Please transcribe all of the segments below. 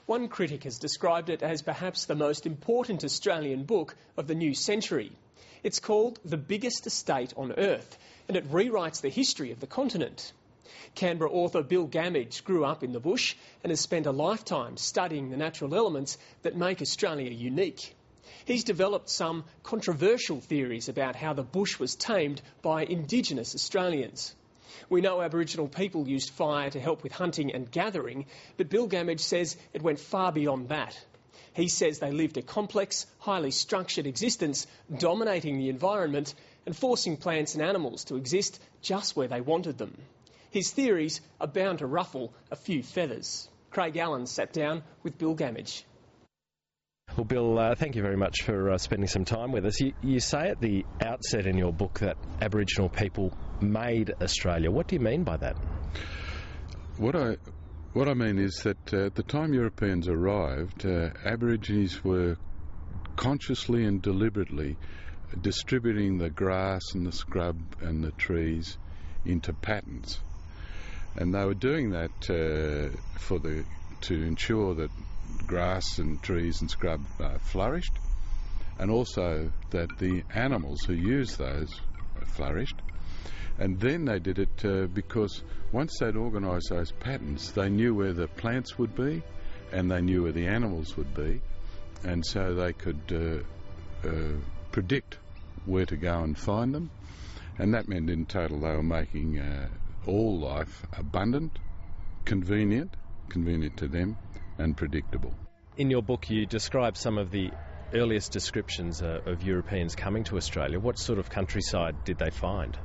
One critic has described it as perhaps the most important Australian book of the new century. It's called The Biggest Estate on Earth, and it rewrites the history of the continent. Canberra author Bill Gammage grew up in the bush and has spent a lifetime studying the natural elements that make Australia unique. He's developed some controversial theories about how the bush was tamed by Indigenous Australians. We know Aboriginal people used fire to help with hunting and gathering, but Bill Gammage says it went far beyond that. He says they lived a complex, highly structured existence, dominating the environment and forcing plants and animals to exist just where they wanted them. His theories are bound to ruffle a few feathers. Craig Allen sat down with Bill Gammage. Well, Bill, thank you very much for spending some time with us. You say at the outset in your book that Aboriginal people made Australia. What do you mean by that? What I mean is that at the time Europeans arrived, Aborigines were consciously and deliberately distributing the grass and the scrub and the trees into patterns. And they were doing that to ensure that grass and trees and scrub flourished, and also that the animals who used those flourished. And then they did it because once they'd organised those patterns, they knew where the plants would be and they knew where the animals would be, and so they could predict where to go and find them. And that meant in total they were making all life abundant, convenient to them, and predictable. In your book you describe some of the earliest descriptions of Europeans coming to Australia. What sort of countryside did they find?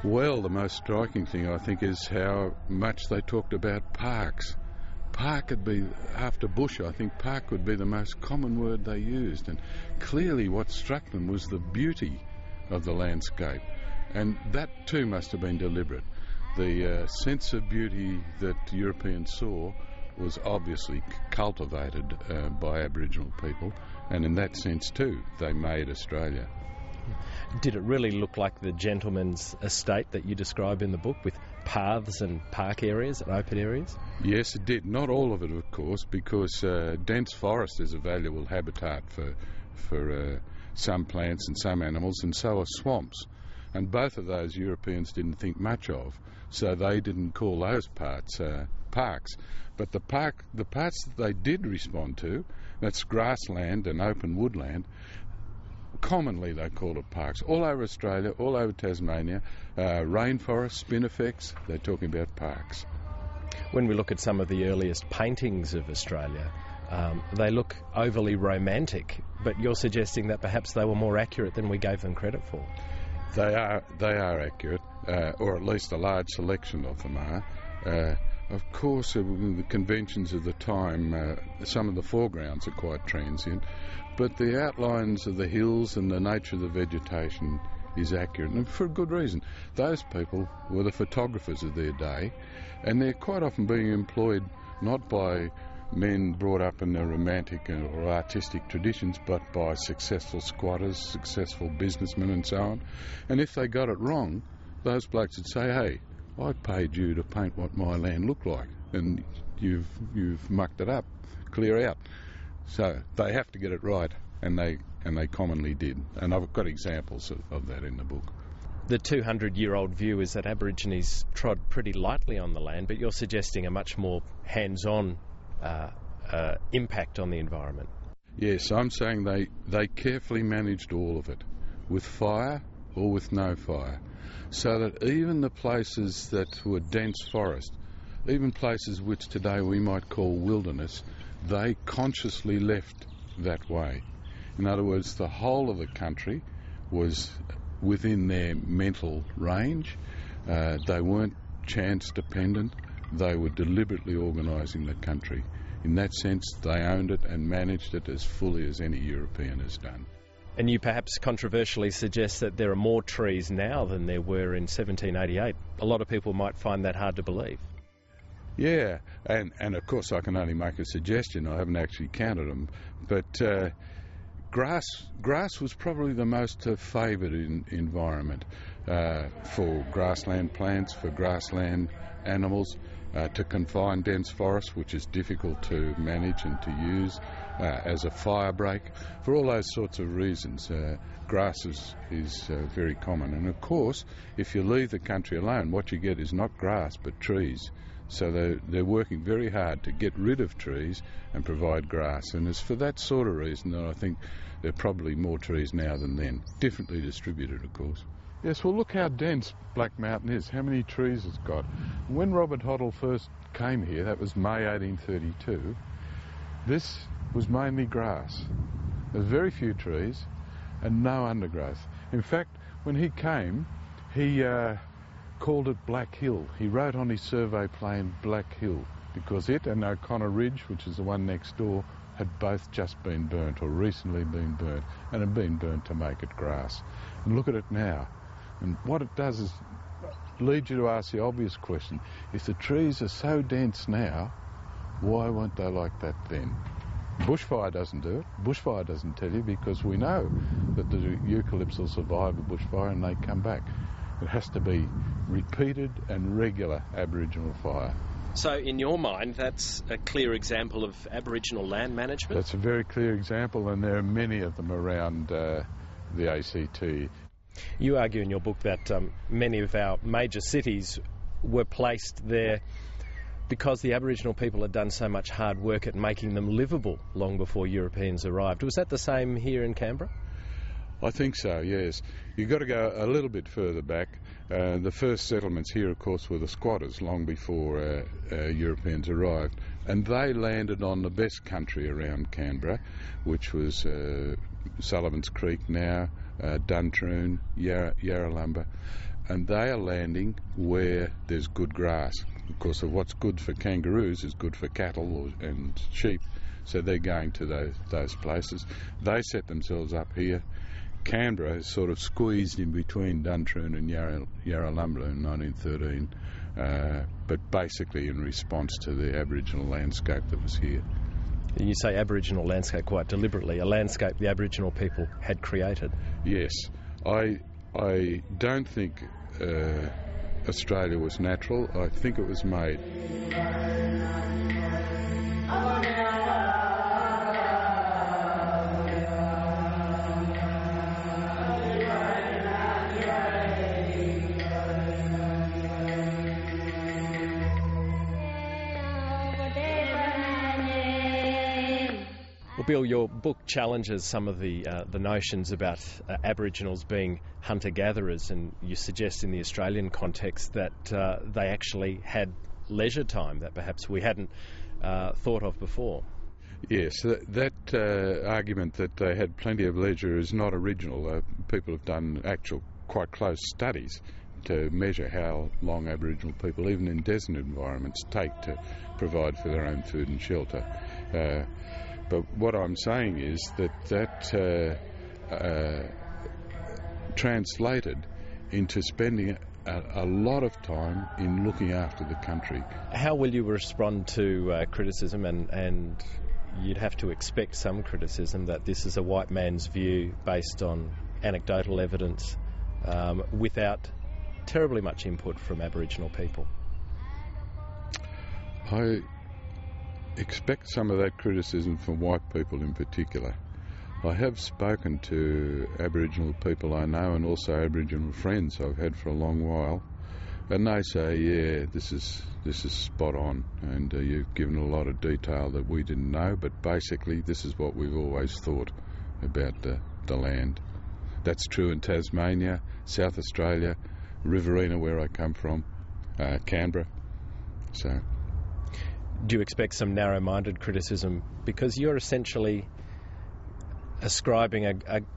Well, the most striking thing I think is how much they talked about parks. Park would be, after bush, I think park would be the most common word they used, and clearly what struck them was the beauty of the landscape, and that too must have been deliberate. The sense of beauty that Europeans saw was obviously cultivated by Aboriginal people, and in that sense too they made Australia. Did it really look like the gentleman's estate that you describe in the book, with paths and park areas and open areas? Yes, it did. Not all of it, of course, because dense forest is a valuable habitat for some plants and some animals, and so are swamps. And both of those Europeans didn't think much of, so they didn't call those parts parks. But the parts that they did respond to, that's grassland and open woodland, commonly they call it parks. All over Australia, all over Tasmania, rainforests, spinifex, they're talking about parks. When we look at some of the earliest paintings of Australia, they look overly romantic, but you're suggesting that perhaps they were more accurate than we gave them credit for. They are accurate, or at least a large selection of them are. Of course, the conventions of the time, some of the foregrounds are quite transient, but the outlines of the hills and the nature of the vegetation is accurate, and for a good reason. Those people were the photographers of their day, and they're quite often being employed not by men brought up in the romantic or artistic traditions, but by successful squatters, successful businessmen and so on. And if they got it wrong, those blokes would say, "Hey, I paid you to paint what my land looked like, and you've mucked it up. Clear out." So they have to get it right, and they commonly did. And I've got examples of that in the book. The 200-year-old view is that Aborigines trod pretty lightly on the land, but you're suggesting a much more hands-on impact on the environment. Yes, I'm saying they carefully managed all of it, with fire or with no fire, so that even the places that were dense forest, even places which today we might call wilderness, they consciously left that way. In other words, the whole of the country was within their mental range. They weren't chance dependent. They were deliberately organising the country. In that sense, they owned it and managed it as fully as any European has done. And you perhaps controversially suggest that there are more trees now than there were in 1788. A lot of people might find that hard to believe. Yeah, and of course I can only make a suggestion. I haven't actually counted them. But grass was probably the most favoured environment for grassland plants, for grassland animals. to confine dense forests, which is difficult to manage and to use, as a fire break. For all those sorts of reasons, grass is very common. And of course, if you leave the country alone, what you get is not grass but trees. So they're working very hard to get rid of trees and provide grass. And it's for that sort of reason that I think there are probably more trees now than then. Differently distributed, of course. Yes, well, look how dense Black Mountain is, how many trees it's got. When Robert Hoddle first came here, that was May 1832, this was mainly grass. There's very few trees and no undergrowth. In fact, when he came, he called it Black Hill. He wrote on his survey plan Black Hill because it and O'Connor Ridge, which is the one next door, had both just been burnt or recently been burnt and had been burnt to make it grass. And look at it now. And what it does is lead you to ask the obvious question. If the trees are so dense now, why weren't they like that then? Bushfire doesn't do it. Bushfire doesn't tell you, because we know that the eucalypts will survive a bushfire and they come back. It has to be repeated and regular Aboriginal fire. So in your mind, that's a clear example of Aboriginal land management? That's a very clear example, and there are many of them around the ACT. You argue in your book that many of our major cities were placed there because the Aboriginal people had done so much hard work at making them livable long before Europeans arrived. Was that the same here in Canberra? I think so, yes. You've got to go a little bit further back. The first settlements here, of course, were the squatters long before Europeans arrived. And they landed on the best country around Canberra, which was Sullivan's Creek now, Duntroon, Yarralumba. And they are landing where there's good grass. Of course, what's good for kangaroos is good for cattle and sheep. So they're going to those places. They set themselves up here. Canberra is sort of squeezed in between Duntroon and Yarralumla in 1913, but basically in response to the Aboriginal landscape that was here. You say Aboriginal landscape quite deliberately, a landscape the Aboriginal people had created. Yes. I don't think Australia was natural. I think it was made. Well, Bill, your book challenges some of the notions about Aboriginals being hunter-gatherers, and you suggest in the Australian context that they actually had leisure time that perhaps we hadn't thought of before. Yes, that argument that they had plenty of leisure is not original. People have done actual quite close studies to measure how long Aboriginal people, even in desert environments, take to provide for their own food and shelter. But what I'm saying is that translated into spending a lot of time in looking after the country. How will you respond to criticism, and you'd have to expect some criticism that this is a white man's view based on anecdotal evidence without terribly much input from Aboriginal people? I expect some of that criticism from white people in particular. I have spoken to Aboriginal people I know, and also Aboriginal friends I've had for a long while, and they say, yeah, this is spot on, and you've given a lot of detail that we didn't know, but basically this is what we've always thought about the land. That's true in Tasmania, South Australia, Riverina, where I come from, Canberra. So, do you expect some narrow-minded criticism? Because you're essentially ascribing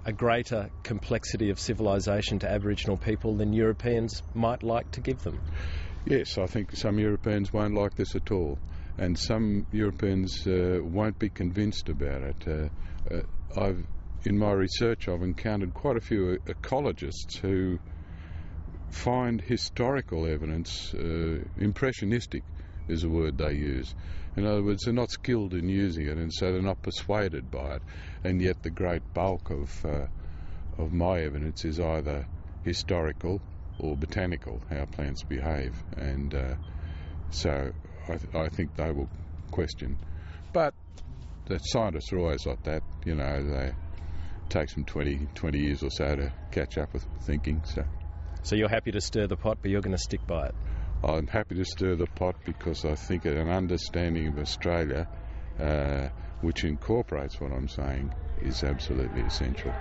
a greater complexity of civilisation to Aboriginal people than Europeans might like to give them. Yes, I think some Europeans won't like this at all, and some Europeans won't be convinced about it. In my research, I've encountered quite a few ecologists who find historical evidence impressionistic, is a word they use. In other words, they're not skilled in using it, and so they're not persuaded by it. And yet the great bulk of my evidence is either historical or botanical, how plants behave. And so I think they will question. But the scientists are always like that, you know, they takes them 20 years or so to catch up with thinking. So you're happy to stir the pot, but you're going to stick by it? I'm happy to stir the pot because I think an understanding of Australia, which incorporates what I'm saying, is absolutely essential.